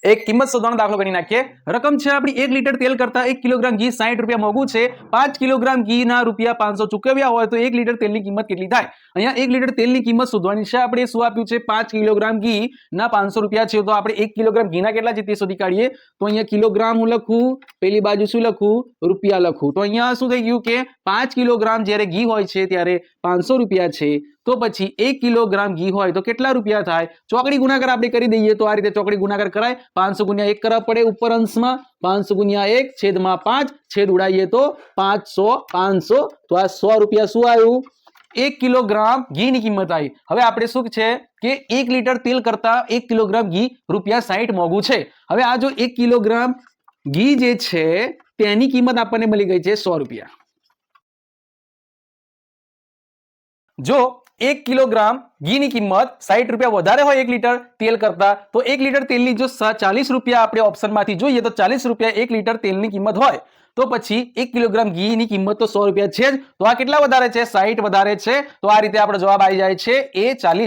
એક કિંમત શોધવાનો દાખલો ગણી નાખીએ. રકમ છે આપણી 1 લીટર તેલ કરતા 1 કિલોગ્રામ ઘી 60 રૂપિયા મોંઘું છે. 5 કિલોગ્રામ ઘીના રૂપિયા 500 ચૂકવ્યા હોય તો 1 લીટર તેલની કિંમત કેટલી થાય? અહીંયા 1 લીટર તેલની કિંમત શોધવાની છે. આપણે શું આપ્યું છે? 5 કિલોગ્રામ ઘી ના 500 રૂપિયા છે, તો આપણે 1 કિલોગ્રામ ઘીના કેટલા છે તે શોધી કાઢીએ. તો અહીંયા કિલોગ્રામ હું લખું, પેલી બાજુ શું લખું? રૂપિયા લખું. તો અહીંયા શું થઈ ગયું કે 5 કિલોગ્રામ જ્યારે ઘી હોય છે ત્યારે 500 રૂપિયા છે. તો પછી 1 કિલોગ્રામ ઘી હોય તો કેટલા રૂપિયા થાય? ચોકડી ગુણાકાર આપણે કરી દઈએ. તો આ રીતે ચોકડી ગુણાકાર કરાય. 500 ગુણ્યા 1 કરવા પડે ઉપર અંશમાં. 500 ગુણ્યા 1 છેદમાં 5, છેદ ઉડાવીએ તો 500. તો આ 100 રૂપિયા શું આવ્યું? 1 કિલોગ્રામ ઘીની કિંમત આવી. હવે આપણે શું છે કે 1 લીટર તેલ કરતા 1 કિલોગ્રામ ઘી રૂપિયા 60 મોંઘું છે. હવે આ જો 1 કિલોગ્રામ ઘી જે છે તેની કિંમત આપણને મળી ગઈ છે 100 રૂપિયા. જો 1 કિલોગ્રામ ઘીની કિંમત 60 રૂપિયા વધારે હોય 1 લીટર તેલ કરતા, તો 1 લીટર તેલની જો 40 રૂપિયા આપણે ઓપ્શનમાંથી જોઈએ તો 40 રૂપિયા 1 લીટર તેલની કિંમત હોય તો પછી 1 કિલોગ્રામ ઘીની કિંમત તો 100 રૂપિયા છે જ. તો આ કેટલા વધારે છે? 60 વધારે છે. તો આ રીતે આપણો જવાબ આવી જાય છે એ 40.